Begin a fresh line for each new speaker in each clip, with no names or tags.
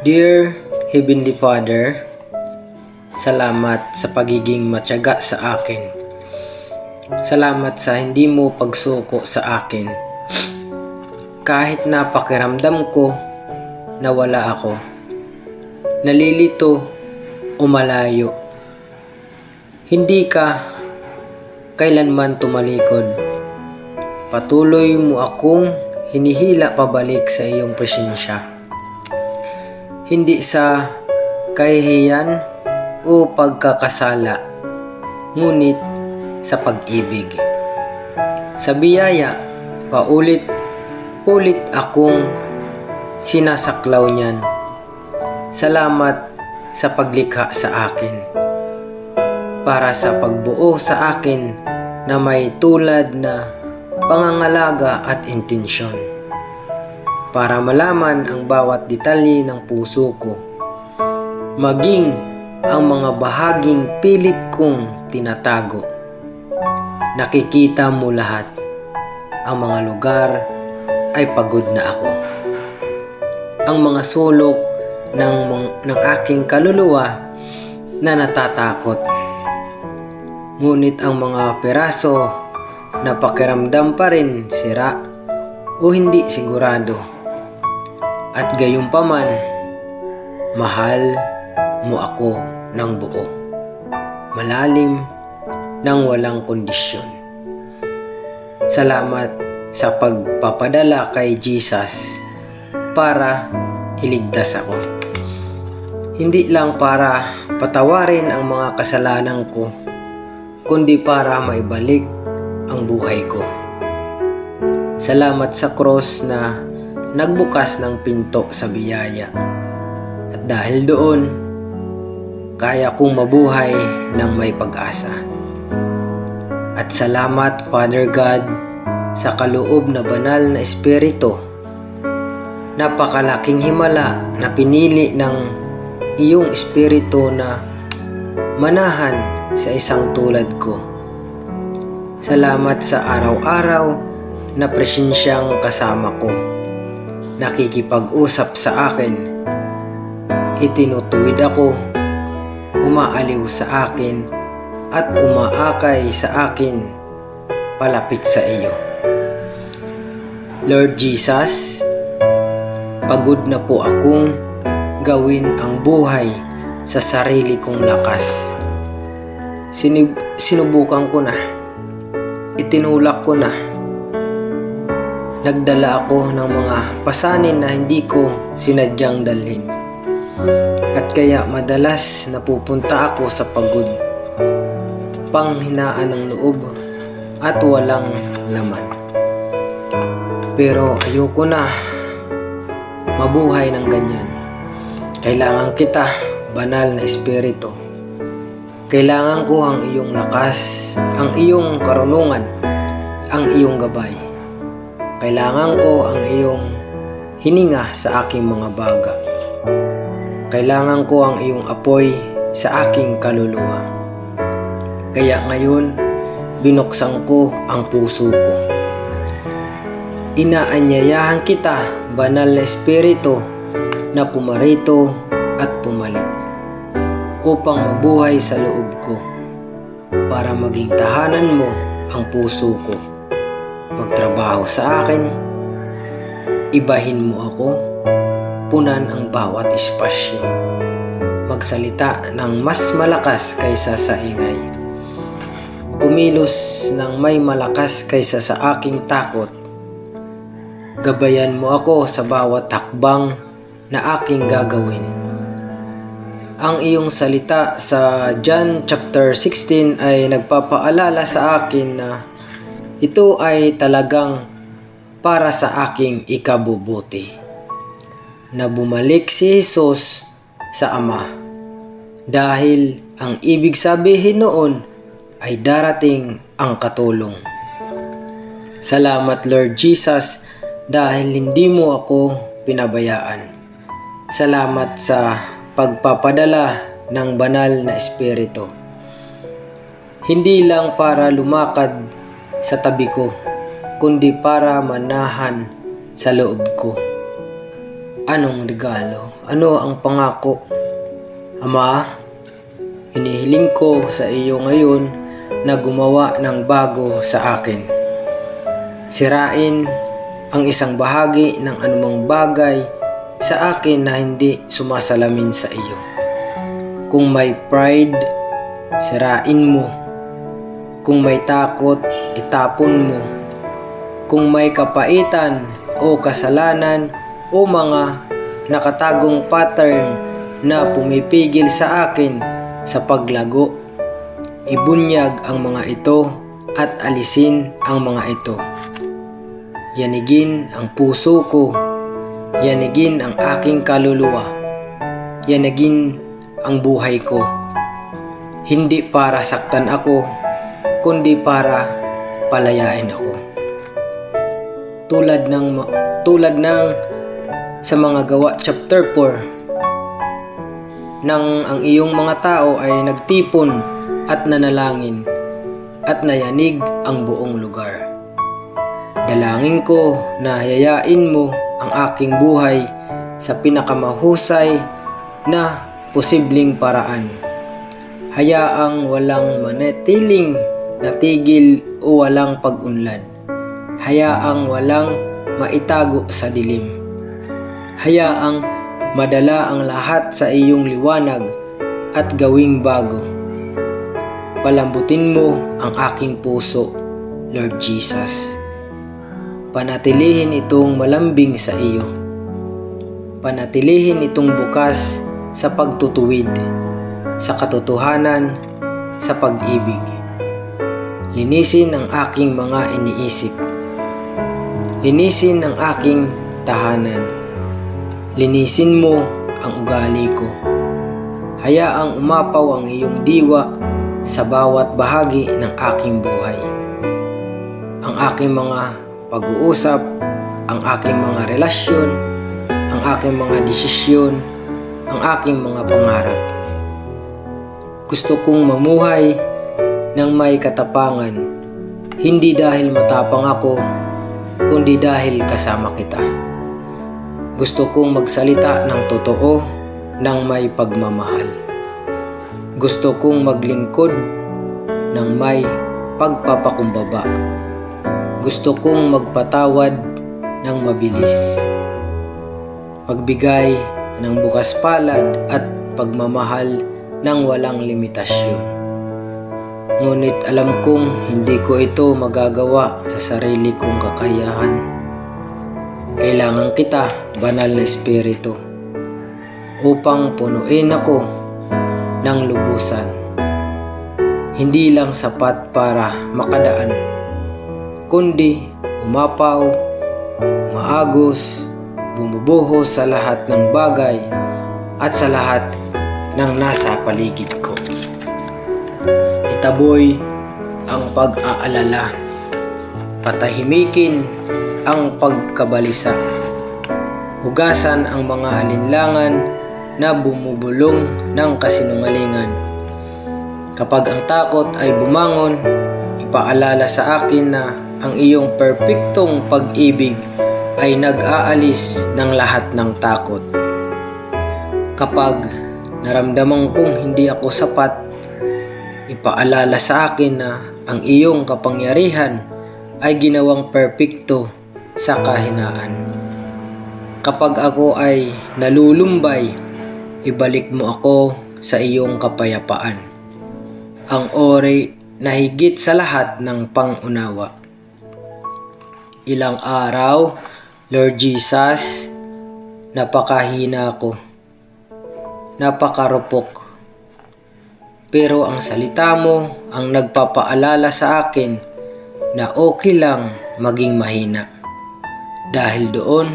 Dear Heavenly Father, salamat sa pagiging matyaga sa akin. Salamat sa hindi mo pagsuko sa akin. Kahit na pakiramdam ko na wala ako, nalilito o malayo, hindi ka kailanman tumalikod. Patuloy mo akong hinihila pabalik sa iyong presensya. Hindi sa kahihiyan o pagkakasala, ngunit sa pag-ibig. Sa biyaya, paulit-ulit akong sinasaklaw niyan. Salamat sa paglikha sa akin, para sa pagbuo sa akin na may tulad na pangangalaga at intensyon, para malaman ang bawat detalye ng puso ko, maging ang mga bahaging pilit kong tinatago. Nakikita mo lahat. Ang mga lugar ay pagod na ako. Ang mga sulok ng aking kaluluwa na natatakot. Ngunit ang mga peraso na pakiramdam pa rin sira o hindi sigurado. At gayunpaman, mahal mo ako ng buo, malalim, nang walang kondisyon. Salamat sa pagpapadala kay Jesus para iligtas ako. Hindi lang para patawarin ang mga kasalanan ko, kundi para maibalik ang buhay ko. Salamat sa cross na nagbukas ng pinto sa biyaya. At dahil doon, kaya kong mabuhay ng may pag-asa. At salamat, Father God, sa kaloob na banal na Espiritu. Napakalaking himala na pinili ng iyong Espiritu na manahan sa isang tulad ko. Salamat sa araw-araw na presensyang kasama ko. Nakikipag-usap sa akin, itinutuwid ako, umaaliw sa akin, at umaakay sa akin palapit sa iyo. Lord Jesus, pagod na po akong gawin ang buhay sa sarili kong lakas. Sinubukan ko na, itinulak ko na. Nagdala ako ng mga pasanin na hindi ko sinadyang dalhin. At kaya madalas napupunta ako sa pagod, panghinaan ng loob, at walang laman. Pero ayoko na mabuhay ng ganyan. Kailangan kita, banal na Espiritu. Kailangan ko ang iyong lakas, ang iyong karunungan, ang iyong gabay. Kailangan ko ang iyong hininga sa aking mga baga. Kailangan ko ang iyong apoy sa aking kaluluwa. Kaya ngayon, binuksan ko ang puso ko. Inaanyayahan kita, banal na Espiritu, na pumarito at pumalit upang mabuhay sa loob ko, para maging tahanan mo ang puso ko. Magtrabaho sa akin, ibahin mo ako, punan ang bawat espasyo, magsalita ng mas malakas kaysa sa ingay, kumilos ng may malakas kaysa sa aking takot. Gabayan mo ako sa bawat hakbang na aking gagawin. Ang iyong salita sa John chapter 16 ay nagpapaalala sa akin na ito ay talagang para sa aking ikabubuti, na bumalik si Jesus sa Ama, dahil ang ibig sabihin noon ay darating ang katulong. Salamat, Lord Jesus, dahil hindi mo ako pinabayaan. Salamat sa pagpapadala ng banal na Espiritu. Hindi lang para lumakad sa tabi ko, kundi para manahan sa loob ko. Anong regalo? Ano ang pangako? Ama, hinihiling ko sa iyo ngayon na gumawa ng bago sa akin. Sirain ang isang bahagi ng anumang bagay sa akin na hindi sumasalamin sa iyo. Kung may pride, sirain mo. Kung may takot, itapon mo. Kung may kapaitan o kasalanan o mga nakatagong pattern na pumipigil sa akin sa paglago, ibunyag ang mga ito at alisin ang mga ito. Yanigin ang puso ko, yanigin ang aking kaluluwa, yanigin ang buhay ko. Hindi para saktan ako, kundi para palayain ako. Tulad ng sa mga Gawa chapter 4, nang ang iyong mga tao ay nagtipon at nanalangin at nayanig ang buong lugar. Dalangin ko na hayayain mo ang aking buhay sa pinakamahusay na posibleng paraan. Hayaang walang manatiling natigil o walang pag-unlad. Hayaang walang maitago sa dilim. Hayaang madala ang lahat sa iyong liwanag at gawing bago. Palambutin mo ang aking puso, Lord Jesus. Panatilihin itong malambing sa iyo. Panatilihin itong bukas sa pagtutuwid, sa katotohanan, sa pag-ibig. Linisin ang aking mga iniisip. Linisin ang aking tahanan. Linisin mo ang ugali ko. Hayaang umapaw ang iyong diwa sa bawat bahagi ng aking buhay. Ang aking mga pag-uusap, ang aking mga relasyon, ang aking mga desisyon, ang aking mga pangarap. Gusto kong mamuhay ng may katapangan, hindi dahil matapang ako, kundi dahil kasama kita. Gusto kong magsalita ng totoo ng may pagmamahal. Gusto kong maglingkod ng may pagpapakumbaba. Gusto kong magpatawad ng mabilis. Magbigay ng bukas palad at pagmamahal ng walang limitasyon. Ngunit alam kong hindi ko ito magagawa sa sarili kong kakayahan. Kailangan kita, banal na Espiritu, upang punuin ako ng lubusan. Hindi lang sapat para makadaan, kundi umapaw, umaagos, bumubuhos sa lahat ng bagay at sa lahat ng nasa paligid ko. Itaboy ang pag-aalala, patahimikin ang pagkabalisa, hugasan ang mga alinlangan na bumubulong ng kasinungalingan. Kapag ang takot ay bumangon, ipaalala sa akin na ang iyong perpektong pag-ibig ay nag-aalis ng lahat ng takot. Kapag naramdaman kong hindi ako sapat, ipaalala sa akin na ang iyong kapangyarihan ay ginawang perpekto sa kahinaan. Kapag ako ay nalulumbay, ibalik mo ako sa iyong kapayapaan, ang ori na higit sa lahat ng pangunawa. Ilang araw, Lord Jesus, napakahina ko, napakarupok. Pero ang salita mo ang nagpapaalala sa akin na okay lang maging mahina. Dahil doon,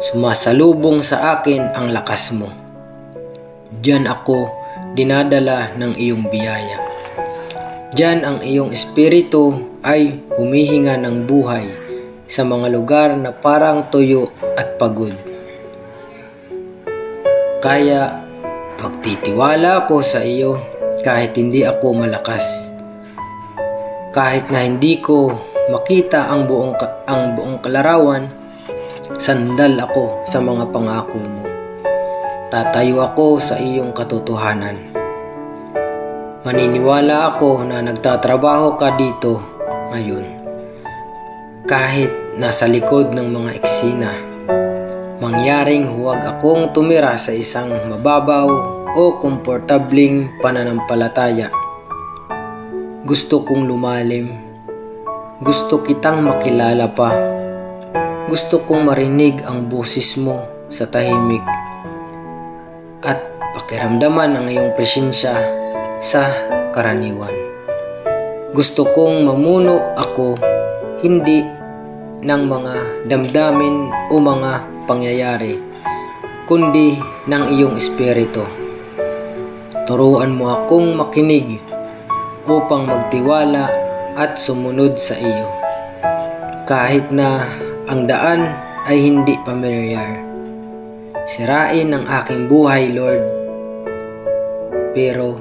sumasalubong sa akin ang lakas mo. Diyan ako dinadala ng iyong biyaya. Diyan ang iyong espiritu ay humihinga ng buhay sa mga lugar na parang tuyo at pagod. Kaya magtitiwala ako sa iyo kahit hindi ako malakas. Kahit na hindi ko makita ang buong kalarawan, Sandal ako sa mga pangako mo. Tatayo ako sa iyong katotohanan. Maniniwala ako na nagtatrabaho ka dito ngayon. Kahit nasa likod ng mga eksena, mangyaring huwag akong tumira sa isang mababaw o komportabling pananampalataya. Gusto kong lumalim. Gusto kitang makilala pa. Gusto kong marinig ang boses mo sa tahimik at pakiramdaman ang iyong presensya sa karaniwan. Gusto kong mamuno ako hindi ng mga damdamin o mga pangyayari, kundi ng iyong espiritu. Turuan mo akong makinig upang magtiwala at sumunod sa iyo. Kahit na ang daan ay hindi pamilyar. Sirain ang aking buhay, Lord. Pero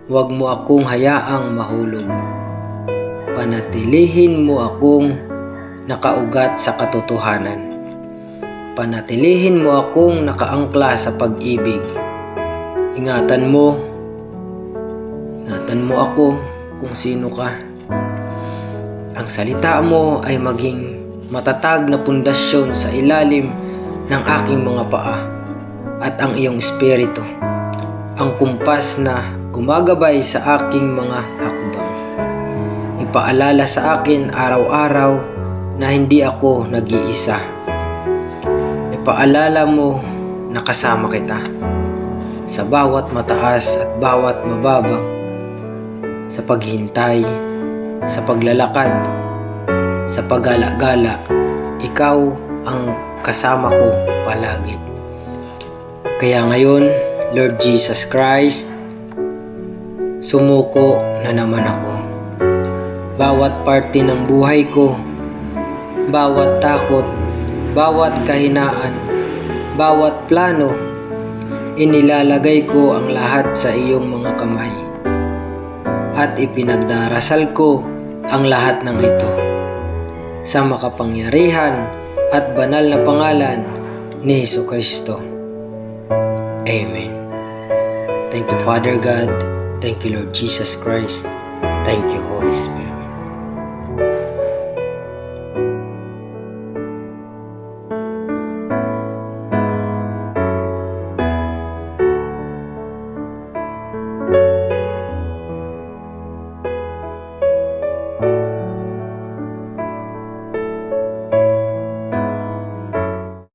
huwag mo akong hayaang mahulog. Panatilihin mo akong nakaugat sa katotohanan. Panatilihin mo akong nakaangkla sa pag-ibig. Ingatan mo ako kung sino ka. Ang salita mo ay maging matatag na pundasyon sa ilalim ng aking mga paa, at ang iyong espiritu, ang kumpas na gumagabay sa aking mga hakbang. Ipaalala sa akin araw-araw na hindi ako nag-iisa. Ipaalala mo na kasama kita sa bawat mataas at bawat mababa, sa paghintay, sa paglalakad, sa paggala-gala. Ikaw ang kasama ko palagi. Kaya ngayon, Lord Jesus Christ, sumuko na naman ako. Bawat parte ng buhay ko, bawat takot, bawat kahinaan, bawat plano, inilalagay ko ang lahat sa iyong mga kamay. At ipinagdarasal ko ang lahat ng ito sa makapangyarihan at banal na pangalan ni Jesucristo. Amen. Thank you, Father God. Thank you, Lord Jesus Christ. Thank you, Holy Spirit.